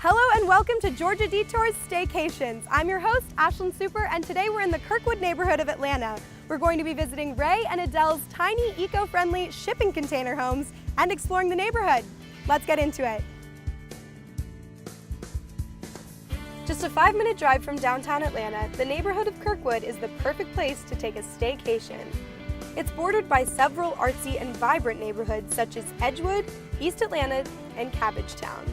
Hello and welcome to Georgia Detours Staycations. I'm your host, Ashlyn Super, and today we're in the Kirkwood neighborhood of Atlanta. We're going to be visiting Ray and Adele's tiny, eco-friendly shipping container homes and exploring the neighborhood. Let's get into it. Just a 5-minute drive from downtown Atlanta, the neighborhood of Kirkwood is the perfect place to take a staycation. It's bordered by several artsy and vibrant neighborhoods such as Edgewood, East Atlanta, and Cabbagetown.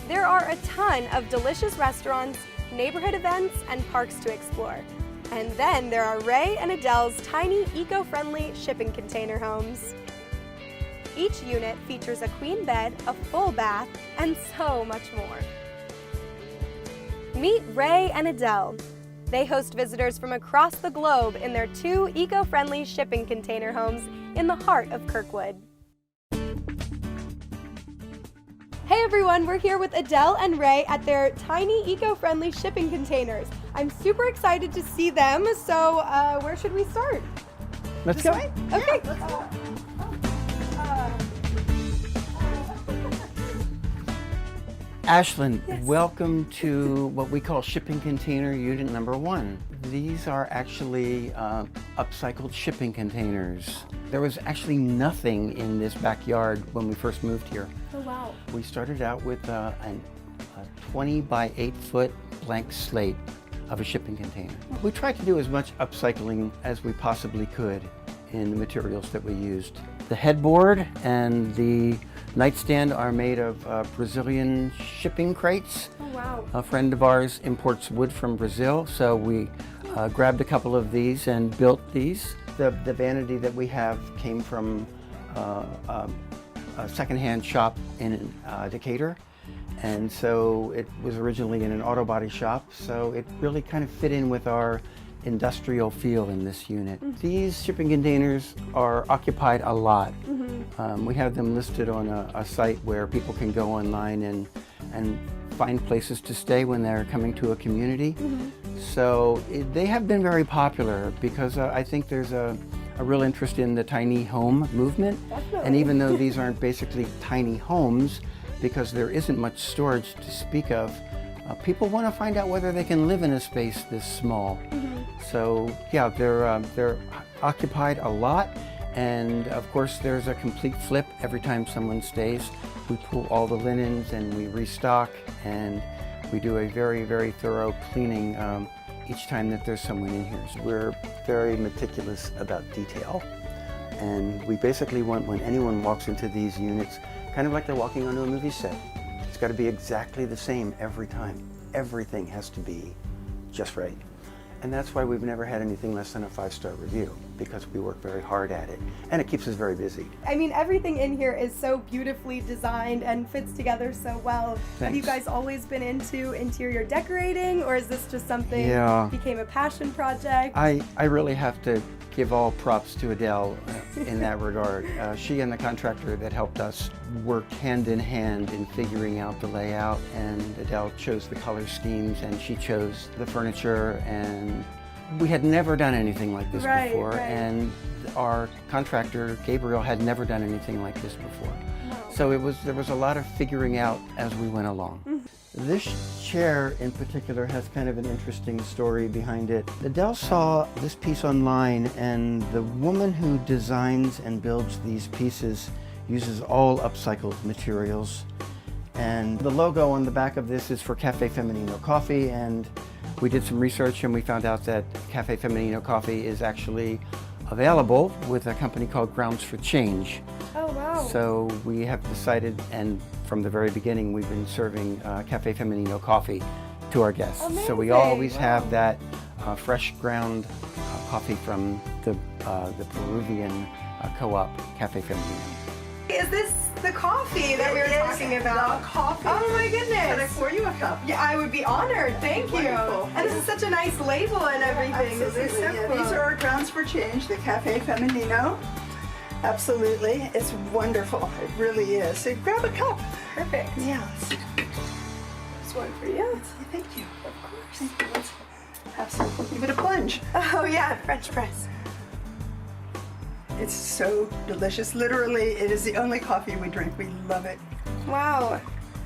There are a ton of delicious restaurants, neighborhood events, and parks to explore. And then there are Ray and Adele's tiny, eco-friendly shipping container homes. Each unit features a queen bed, a full bath, and so much more. Meet Ray and Adele. They host visitors from across the globe in their 2 eco-friendly shipping container homes in the heart of Kirkwood. Hey everyone, we're here with Adele and Ray at their tiny eco-friendly shipping containers. I'm super excited to see them, so where should we start? Let's go. Okay. Yeah, let's go. Ashlyn, Yes. Welcome to what we call shipping container unit number 1. These are actually upcycled shipping containers. There was actually nothing in this backyard when we first moved here. Oh wow. We started out with a 20 by 8 foot blank slate of a shipping container. We tried to do as much upcycling as we possibly could in the materials that we used. The headboard and the nightstand are made of Brazilian shipping crates. Oh wow. A friend of ours imports wood from Brazil, so we grabbed a couple of these and built these. The vanity that we have came from a secondhand shop in Decatur, and so it was originally in an auto body shop, so it really kind of fit in with our industrial feel in this unit. These shipping containers are occupied a lot. We have them listed on a site where people can go online and find places to stay when they're coming to a community. So they have been very popular because I think there's a real interest in the tiny home movement. Definitely. And even though these aren't basically tiny homes, because there isn't much storage to speak of, people want to find out whether they can live in a space this small. So yeah, they're occupied a lot, and of course there's a complete flip every time someone stays. We pull all the linens and we restock, and we do a very, very thorough cleaning each time that there's someone in here. So we're very meticulous about detail, and we basically want, when anyone walks into these units, kind of like they're walking onto a movie set. It's got to be exactly the same every time. Everything has to be just right. And that's why we've never had anything less than a 5-star review, because we work very hard at it, and it keeps us very busy. I mean, everything in here is so beautifully designed and fits together so well. Have you Thanks. guys always been into interior decorating, or is this just something Yeah. became a passion project? I really have to give all props to Adele in that regard. She and the contractor that helped us worked hand in hand in figuring out the layout, and Adele chose the color schemes and she chose the furniture, and we had never done anything like this before, Right. and our contractor Gabriel had never done anything like this before. Wow. So there was a lot of figuring out as we went along. This chair in particular has kind of an interesting story behind it. Adele saw this piece online, and the woman who designs and builds these pieces uses all upcycled materials. And the logo on the back of this is for Cafe Feminino Coffee, and we did some research and we found out that Cafe Feminino Coffee is actually available with a company called Grounds for Change. Oh wow. So we have decided, and from the very beginning, we've been serving Cafe Feminino coffee to our guests. So we Amazing. always have that fresh ground coffee from the Peruvian co-op Cafe Feminino. Is this the coffee that we were talking about? Coffee. Oh my Can I goodness. pour you a cup? Yeah, I would be honored. Thank you. Wonderful. And this is such a nice label and everything. This is Absolutely. so Yeah, cool. these are our grounds for change, the Cafe Feminino. Absolutely. It's wonderful. It really is. So grab a cup. Perfect. Yes. This one for you. Thank you. Of course. Thank you. Let's absolutely give it a plunge. Oh yeah, French press. It's so delicious. Literally, it is the only coffee we drink. We love it. Wow.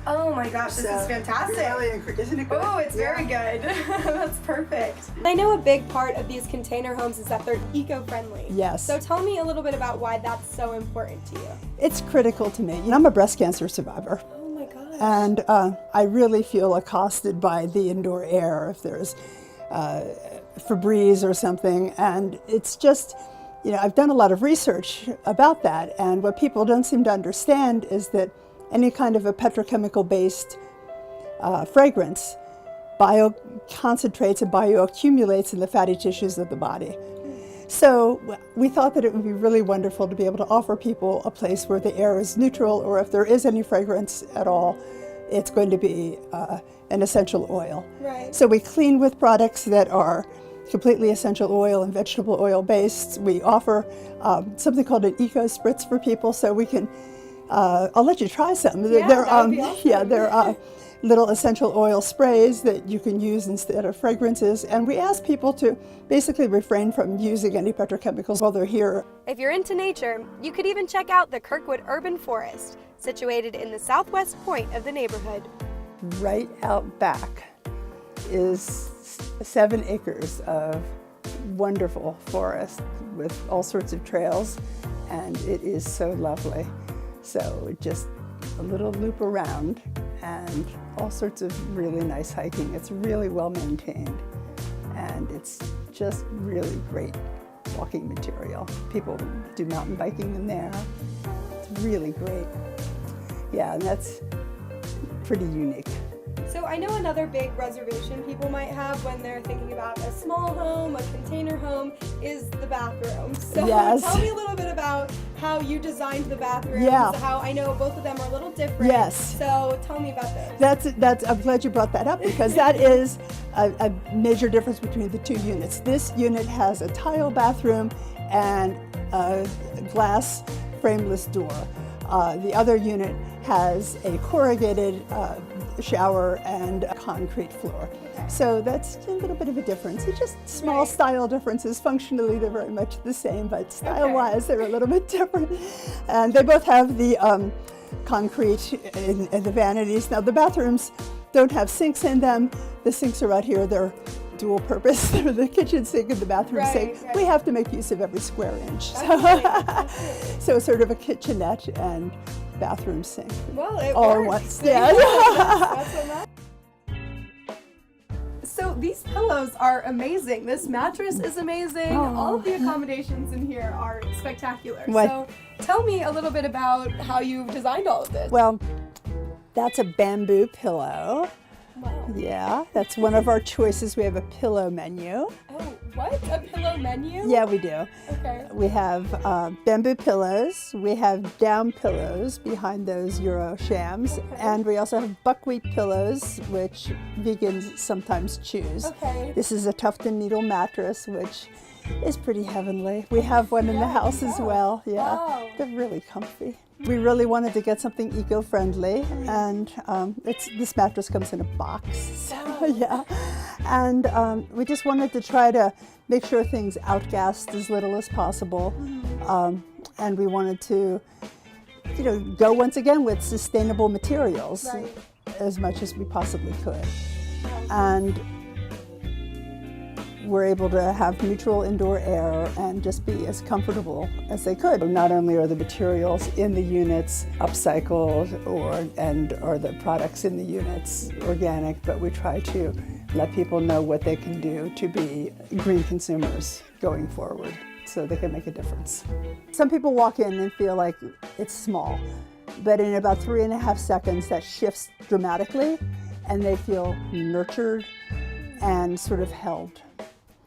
Oh my gosh, this is fantastic. Really, isn't it good? Oh, it's very good. That's perfect. I know a big part of these container homes is that they're eco-friendly. Yes. So tell me a little bit about why that's so important to you. It's critical to me. I'm a breast cancer survivor. Oh my gosh. And I really feel accosted by the indoor air if there's Febreze or something. And it's just, I've done a lot of research about that. And what people don't seem to understand is that any kind of a petrochemical-based fragrance bioconcentrates and bioaccumulates in the fatty tissues of the body. So we thought that it would be really wonderful to be able to offer people a place where the air is neutral, or if there is any fragrance at all, it's going to be an essential oil. Right. So we clean with products that are completely essential oil and vegetable oil based. We offer something called an eco spritz for people, so we can I'll let you try some. Yeah, that would be awesome. Yeah, they're little essential oil sprays that you can use instead of fragrances. And we ask people to basically refrain from using any petrochemicals while they're here. If you're into nature, you could even check out the Kirkwood Urban Forest, situated in the southwest point of the neighborhood. Right out back is 7 acres of wonderful forest with all sorts of trails, and it is so lovely. So just a little loop around and all sorts of really nice hiking. It's really well maintained, and it's just really great walking material. People do mountain biking in there. It's really great. Yeah, and that's pretty unique. So I know another big reservation people might have when they're thinking about a small home, a container home, is the bathroom. So Yes. Tell me a little bit about how you designed the bathrooms. Yeah. How I know both of them are a little different. Yes. So tell me about those. That's. I'm glad you brought that up, because that is a major difference between the two units. This unit has a tile bathroom and a glass frameless door. The other unit has a corrugated shower and a concrete floor. So that's a little bit of a difference. It's just small Right. style differences. Functionally, they're very much the same, but style-wise, they're a little bit different. And they both have the concrete in the vanities. Now, the bathrooms don't have sinks in them. The sinks are out here. They're dual purpose. They're the kitchen sink and the bathroom sink. Right. We have to make use of every square inch. That's So it's sort of a kitchenette and bathroom sink. Well, it All at works. once, There you yeah. go. That's what matters. So these pillows are amazing. This mattress is amazing. Oh. All of the accommodations in here are spectacular. What? So tell me a little bit about how you designed all of this. Well, that's a bamboo pillow. Wow. Yeah, that's one of our choices. We have a pillow menu. Oh, what? A pillow menu? Yeah, we do. Okay. We have bamboo pillows. We have down pillows behind those Euro shams. And we also have buckwheat pillows, which vegans sometimes choose. Okay. This is a Tufton needle mattress, which is pretty heavenly. We have one in the house as well. Yeah, Wow. they're really comfy. We really wanted to get something eco-friendly, and this mattress comes in a box, so yeah. And we just wanted to try to make sure things outgassed as little as possible, and we wanted to, go once again with sustainable materials Right. as much as we possibly could. And we're able to have neutral indoor air and just be as comfortable as they could. Not only are the materials in the units upcycled or the products in the units organic, but we try to let people know what they can do to be green consumers going forward so they can make a difference. Some people walk in and feel like it's small, but in about 3.5 seconds that shifts dramatically and they feel nurtured and sort of held.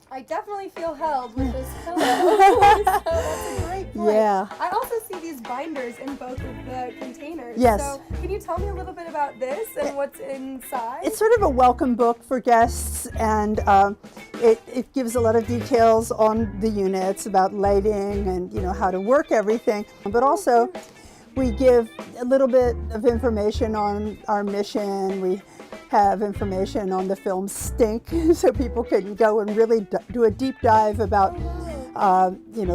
I definitely feel held with this pillow. So that's a great point. Yeah. I also see these binders in both of the containers. Yes. So can you tell me a little bit about this and what's inside? It's sort of a welcome book for guests, and it gives a lot of details on the units about lighting and how to work everything. But also, we give a little bit of information on our mission. We have information on the film Stink, so people can go and really do a deep dive about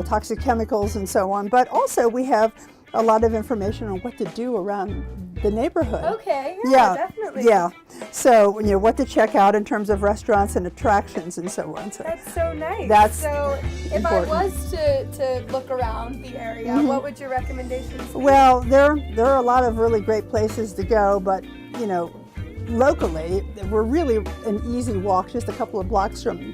toxic chemicals and so on. But also we have a lot of information on what to do around the neighborhood. Okay, yeah, definitely. Yeah. So, what to check out in terms of restaurants and attractions and so on. So That's so nice. That's so if important. I was to look around the area, what would your recommendations be? Well, there are a lot of really great places to go, but locally, we're really an easy walk, just a couple of blocks from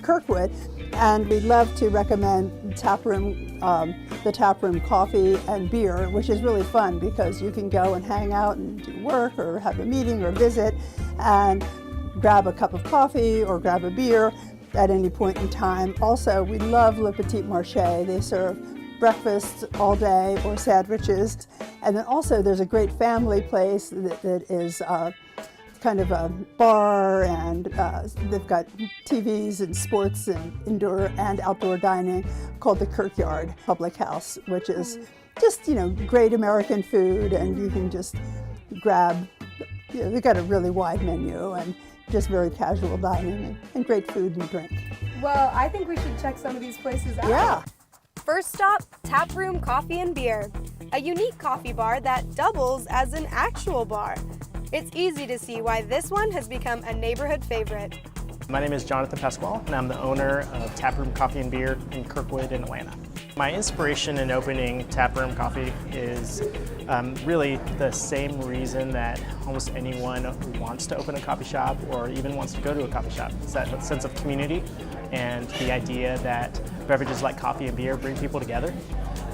Kirkwood, and we'd love to recommend the tap room coffee and beer, which is really fun because you can go and hang out and do work or have a meeting or visit and grab a cup of coffee or grab a beer at any point in time. Also, we love Le Petit Marché. They serve breakfast all day or sandwiches. And then also there's a great family place that is kind of a bar, and they've got TVs and sports and indoor and outdoor dining called the Kirkyard Public House, which is just, great American food, and you can just grab, they've got a really wide menu and just very casual dining and great food and drink. Well, I think we should check some of these places out. Yeah. First stop, Tap Room Coffee and Beer, a unique coffee bar that doubles as an actual bar. It's easy to see why this one has become a neighborhood favorite. My name is Jonathan Pasquale, and I'm the owner of Tap Room Coffee and Beer in Kirkwood in Atlanta. My inspiration in opening Tap Room Coffee is really the same reason that almost anyone who wants to open a coffee shop or even wants to go to a coffee shop. It's that sense of community and the idea that beverages like coffee and beer bring people together.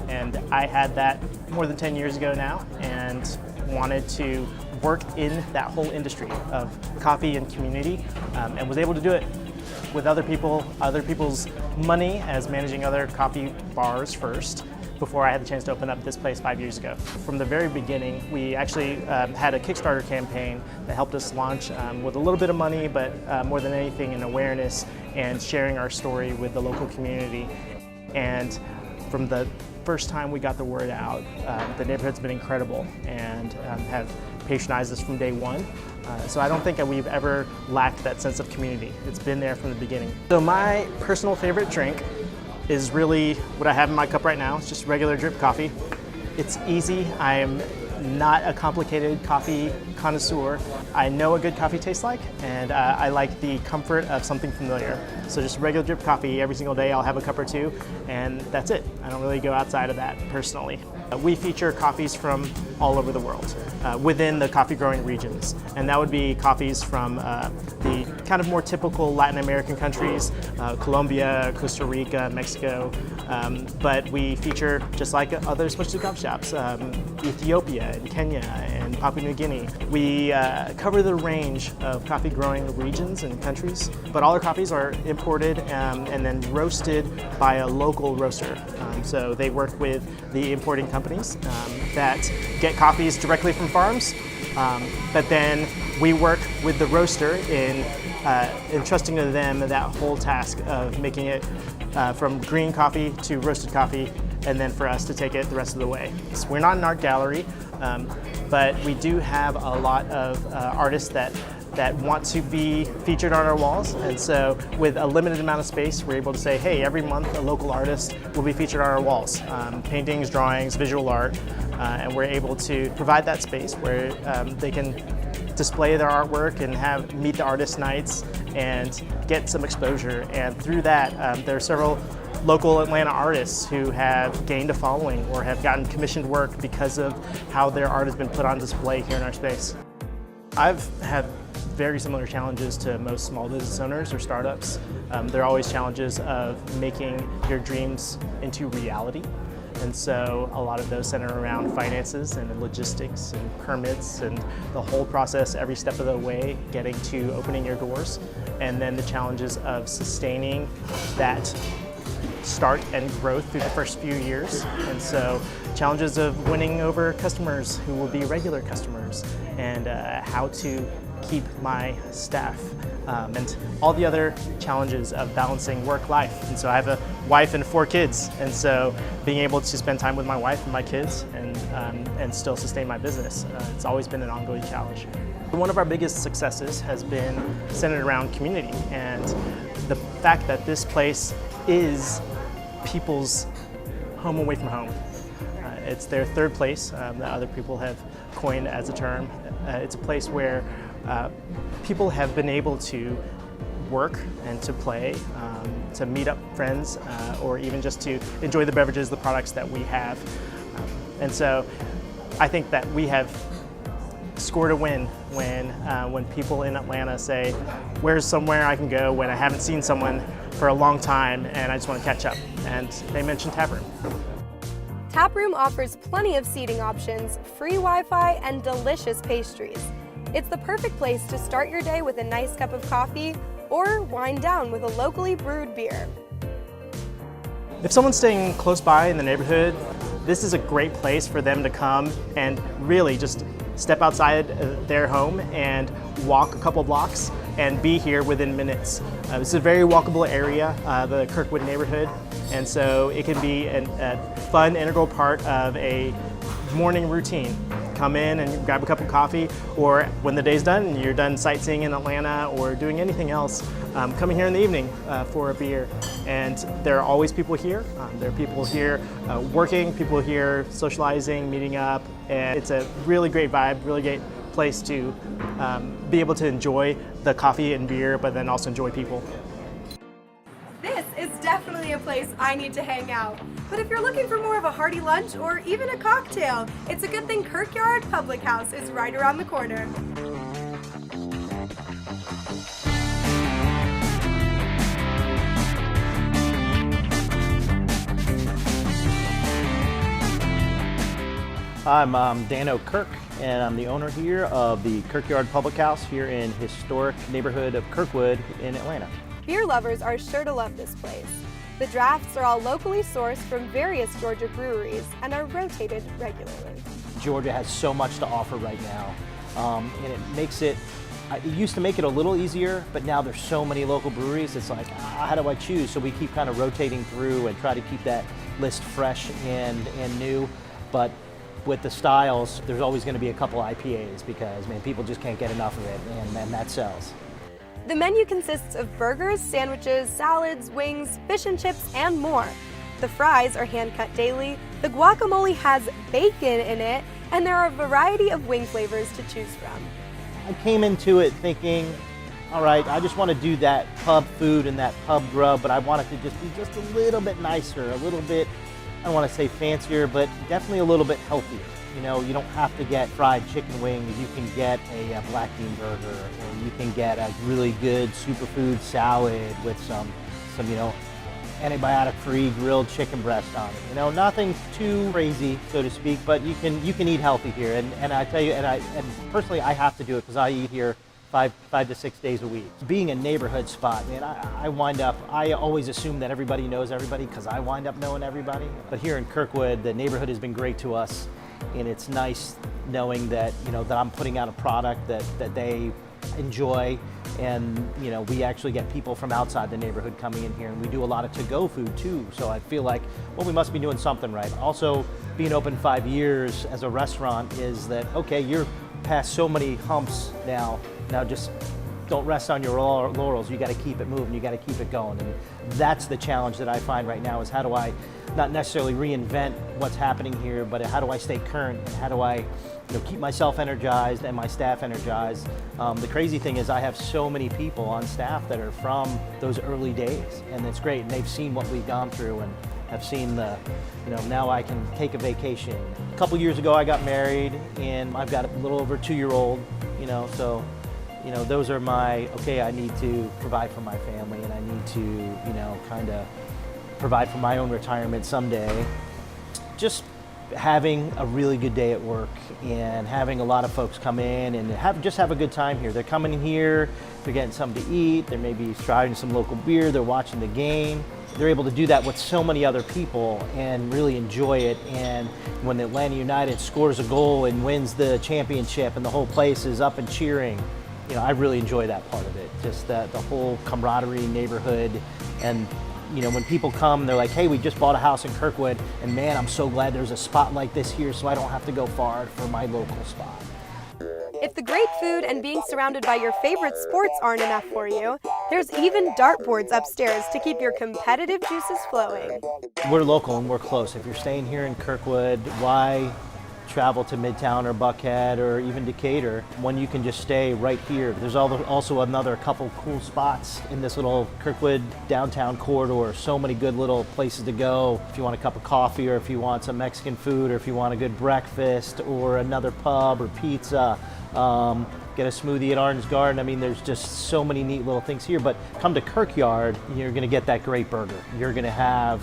And I had that more than 10 years ago now and wanted to work in that whole industry of coffee and community, and was able to do it with other people's money as managing other coffee bars first before I had the chance to open up this place 5 years ago. From the very beginning, we actually had a Kickstarter campaign that helped us launch with a little bit of money, but more than anything, an awareness and sharing our story with the local community. And from the first time we got the word out, the neighborhood's been incredible and have patronized us from day one. So I don't think that we've ever lacked that sense of community. It's been there from the beginning. So my personal favorite drink is really what I have in my cup right now. It's just regular drip coffee. It's easy. I'm not a complicated coffee connoisseur. I know what good coffee tastes like, and I like the comfort of something familiar. So just regular drip coffee every single day. I'll have a cup or two, and that's it. I don't really go outside of that personally. We feature coffees from all over the world within the coffee growing regions, and that would be coffees from the kind of more typical Latin American countries, Colombia, Costa Rica, Mexico, but we feature, just like other specialty coffee shops, Ethiopia and Kenya and Papua New Guinea. We cover the range of coffee growing regions and countries, but all our coffees are imported and then roasted by a local roaster. So they work with the importing companies that get coffees directly from farms, but then we work with the roaster in entrusting to them that whole task of making it from green coffee to roasted coffee, and then for us to take it the rest of the way. So we're not an art gallery, but we do have a lot of artists that want to be featured on our walls, and so with a limited amount of space, we're able to say, hey, every month a local artist will be featured on our walls. Paintings, drawings, visual art, and we're able to provide that space where they can display their artwork and meet the artist nights and get some exposure. And through that, there are several local Atlanta artists who have gained a following or have gotten commissioned work because of how their art has been put on display here in our space. I've had very similar challenges to most small business owners or startups. There are always challenges of making your dreams into reality. And so a lot of those center around finances and logistics and permits and the whole process every step of the way, getting to opening your doors. And then the challenges of sustaining that start and growth through the first few years. And so challenges of winning over customers who will be regular customers, and how to keep my staff, and all the other challenges of balancing work-life. And so I have a wife and 4 kids, and so being able to spend time with my wife and my kids and still sustain my business, it's always been an ongoing challenge. One of our biggest successes has been centered around community and the fact that this place is people's home away from home. It's their third place that other people have coined as a term. It's a place where people have been able to work and to play, to meet up friends, or even just to enjoy the beverages, the products that we have. And so I think that we have scored a win when people in Atlanta say, where's somewhere I can go when I haven't seen someone for a long time and I just want to catch up? And they mentioned Taproom. Taproom offers plenty of seating options, free Wi-Fi, and delicious pastries. It's the perfect place to start your day with a nice cup of coffee or wind down with a locally brewed beer. If someone's staying close by in the neighborhood, this is a great place for them to come and really just step outside their home and walk a couple blocks and be here within minutes. This is a very walkable area, the Kirkwood neighborhood, and so it can be a fun, integral part of a morning routine. Come in and grab a cup of coffee, or when the day's done and you're done sightseeing in Atlanta or doing anything else, come in here in the evening for a beer. And there are always people here. There are people here working, people here socializing, meeting up, and it's a really great vibe, really great place to be able to enjoy the coffee and beer, but then also enjoy people. This is definitely a place I need to hang out. But if you're looking for more of a hearty lunch or even a cocktail, it's a good thing Kirkyard Public House is right around the corner. I'm Dan O'Kirk, and I'm the owner here of the Kirkyard Public House here in historic neighborhood of Kirkwood in Atlanta. Beer lovers are sure to love this place. The drafts are all locally sourced from various Georgia breweries and are rotated regularly. Georgia has so much to offer right now, and it makes it used to make it a little easier, but now there's so many local breweries, it's like, how do I choose? So we keep kind of rotating through and try to keep that list fresh and new. But with the styles, there's always going to be a couple IPAs because, man, people just can't get enough of it, and that sells. The menu consists of burgers, sandwiches, salads, wings, fish and chips, and more. The fries are hand-cut daily, the guacamole has bacon in it, and there are a variety of wing flavors to choose from. I came into it thinking, all right, I just want to do that pub food and that pub grub, but I want it to just be just a little bit nicer, a little bit, I don't want to say fancier, but definitely a little bit healthier. You know, you don't have to get fried chicken wings. You can get a black bean burger, or you can get a really good superfood salad with some you know, antibiotic-free grilled chicken breast on it. You know, nothing too crazy, so to speak, but you can eat healthy here. And I tell you, and personally, I have to do it because I eat here five to 6 days a week. Being a neighborhood spot, man, I always assume that everybody knows everybody because I wind up knowing everybody. But here in Kirkwood, the neighborhood has been great to us, and it's nice knowing that, you know, that I'm putting out a product that they enjoy, and, you know, we actually get people from outside the neighborhood coming in here, and we do a lot of to-go food too. So I feel like, well, we must be doing something right. Also, being open 5 years as a restaurant is that, okay, you're past so many humps now just don't rest on your laurels. You got to keep it moving, you got to keep it going. And that's the challenge that I find right now, is how do I not necessarily reinvent what's happening here, but how do I stay current, and how do I, you know, keep myself energized and my staff energized. The crazy thing is I have so many people on staff that are from those early days, and it's great, and they've seen what we've gone through and have seen the, you know, now I can take a vacation. A couple years ago I got married, and I've got a little over 2-year-old, you know, so, you know, those are my, okay, I need to provide for my family, and I need to, you know, kind of provide for my own retirement someday. Just having a really good day at work and having a lot of folks come in and have a good time here. They're coming in here, they're getting something to eat, they may be trying some local beer, they're watching the game. They're able to do that with so many other people and really enjoy it. And when Atlanta United scores a goal and wins the championship and the whole place is up and cheering, you know, I really enjoy that part of it. Just the whole camaraderie, neighborhood, and, you know, when people come, they're like, hey, we just bought a house in Kirkwood, and man, I'm so glad there's a spot like this here so I don't have to go far for my local spot. If the great food and being surrounded by your favorite sports aren't enough for you, there's even dartboards upstairs to keep your competitive juices flowing. We're local and we're close. If you're staying here in Kirkwood, why travel to Midtown or Buckhead or even Decatur when you can just stay right here? There's also another couple cool spots in this little Kirkwood downtown corridor. So many good little places to go if you want a cup of coffee, or if you want some Mexican food, or if you want a good breakfast or another pub or pizza. Get a smoothie at Arden's Garden. I mean, there's just so many neat little things here. But come to Kirkyard, you're going to get that great burger. You're going to have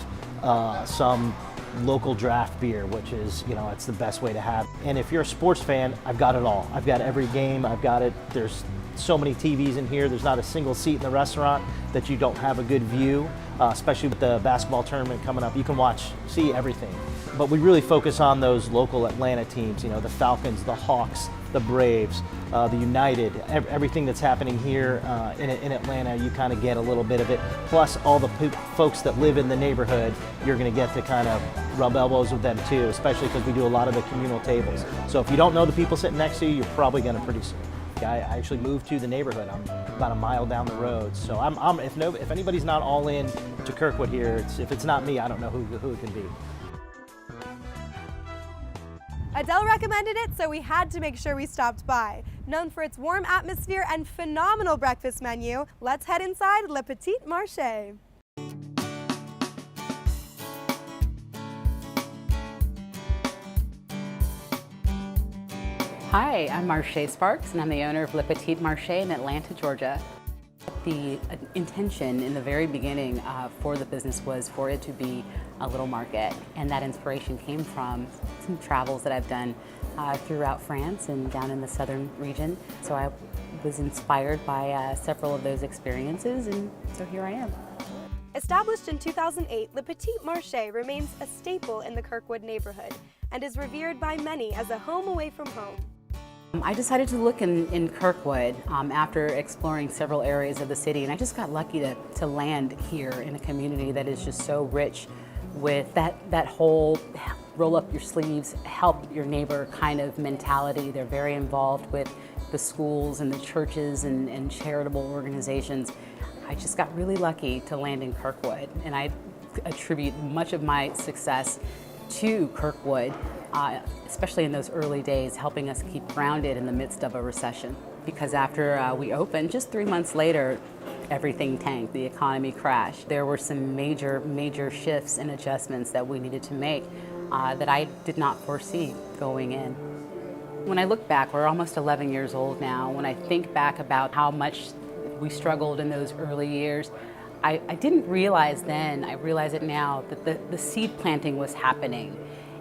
some local draft beer, which is, it's the best way to have. And if you're a sports fan, I've got it all. I've got every game. I've got it. There's so many TVs in here. There's not a single seat in the restaurant that you don't have a good view, especially with the basketball tournament coming up. You can see everything. But we really focus on those local Atlanta teams, the Falcons, the Hawks, the Braves, the United, everything that's happening here in Atlanta. You kind of get a little bit of it. Plus all the folks that live in the neighborhood, you're going to get to kind of rub elbows with them too, especially because we do a lot of the communal tables. So if you don't know the people sitting next to you, you're probably going to pretty soon. I actually moved to the neighborhood. I'm about a mile down the road. So if anybody's not all in to Kirkwood here, if it's not me, I don't know who it can be. Adele recommended it, so we had to make sure we stopped by. Known for its warm atmosphere and phenomenal breakfast menu, let's head inside Le Petit Marché. Hi, I'm Marché Sparks, and I'm the owner of Le Petit Marché in Atlanta, Georgia. The intention in the very beginning for the business was for it to be a little market, and that inspiration came from some travels that I've done throughout France and down in the southern region. So I was inspired by several of those experiences, and so here I am. Established in 2008, Le Petit Marché remains a staple in the Kirkwood neighborhood and is revered by many as a home away from home. I decided to look in Kirkwood after exploring several areas of the city, and I just got lucky to land here in a community that is just so rich with that whole roll up your sleeves, help your neighbor kind of mentality. They're very involved with the schools and the churches and charitable organizations. I just got really lucky to land in Kirkwood, and I attribute much of my success to Kirkwood, especially in those early days, helping us keep grounded in the midst of a recession. Because after we opened, just 3 months later, everything tanked, the economy crashed. There were some major shifts and adjustments that we needed to make that I did not foresee going in. When I look back, we're almost 11 years old now. When I think back about how much we struggled in those early years, I didn't realize then, I realize it now, that the seed planting was happening.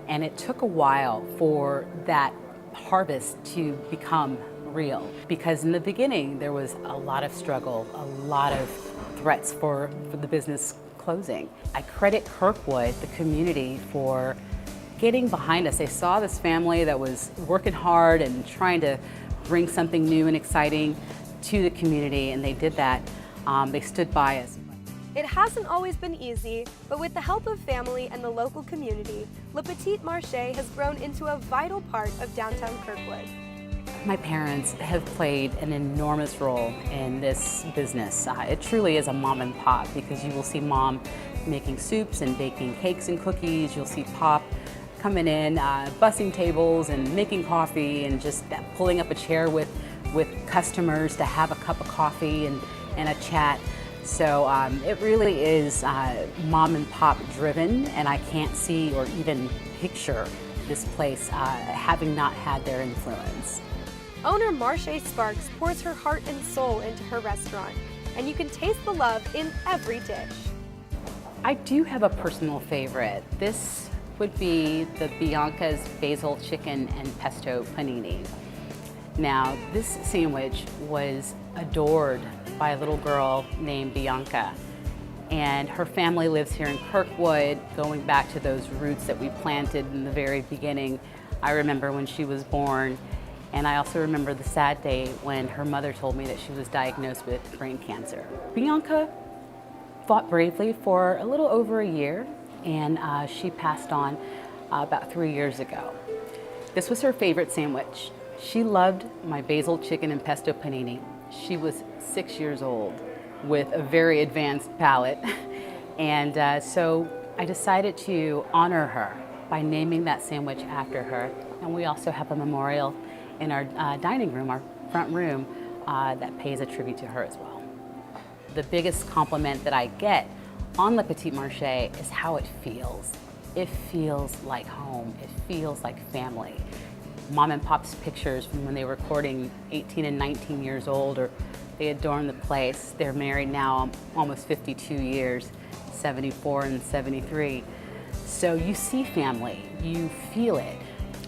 And it took a while for that harvest to become real. Because in the beginning, there was a lot of struggle, a lot of threats for the business closing. I credit Kirkwood, the community, for getting behind us. They saw this family that was working hard and trying to bring something new and exciting to the community, and they did that. They stood by us. It hasn't always been easy, but with the help of family and the local community, Le Petit Marché has grown into a vital part of downtown Kirkwood. My parents have played an enormous role in this business. It truly is a mom and pop, because you will see mom making soups and baking cakes and cookies. You'll see pop coming in, bussing tables and making coffee, and just pulling up a chair with customers to have a cup of coffee and a chat. So it really is mom and pop driven, and I can't see or even picture this place having not had their influence. Owner Marché Sparks pours her heart and soul into her restaurant, and you can taste the love in every dish. I do have a personal favorite. This would be the Bianca's basil chicken and pesto panini. Now, this sandwich was adored by a little girl named Bianca, and her family lives here in Kirkwood, going back to those roots that we planted in the very beginning. I remember when she was born, and I also remember the sad day when her mother told me that she was diagnosed with brain cancer. Bianca fought bravely for a little over a year, and she passed on about 3 years ago. This was her favorite sandwich, She loved my basil chicken and pesto panini. She was 6 years old with a very advanced palate. And so I decided to honor her by naming that sandwich after her. And we also have a memorial in our dining room, our front room, that pays a tribute to her as well. The biggest compliment that I get on the Petite Marché is how it feels. It feels like home. It feels like family. Mom and Pop's pictures from when they were courting 18 and 19 years old, or they adorn the place. They're married now almost 52 years, 74 and 73. So you see family, you feel it.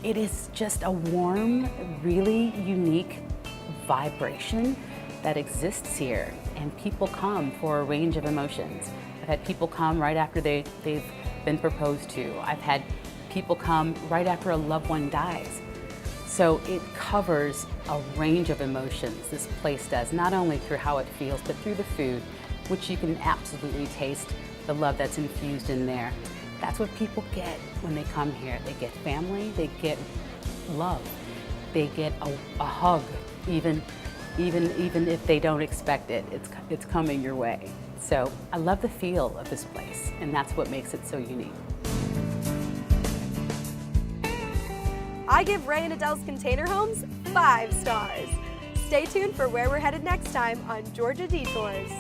It is just a warm, really unique vibration that exists here, and people come for a range of emotions. I've had people come right after they've been proposed to. I've had people come right after a loved one dies. So it covers a range of emotions, this place does, not only through how it feels, but through the food, which you can absolutely taste the love that's infused in there. That's what people get when they come here. They get family, they get love, they get a hug, even if they don't expect it, it's coming your way. So I love the feel of this place, and that's what makes it so unique. I give Ray and Adele's Container Homes 5 stars. Stay tuned for where we're headed next time on Georgia Detours.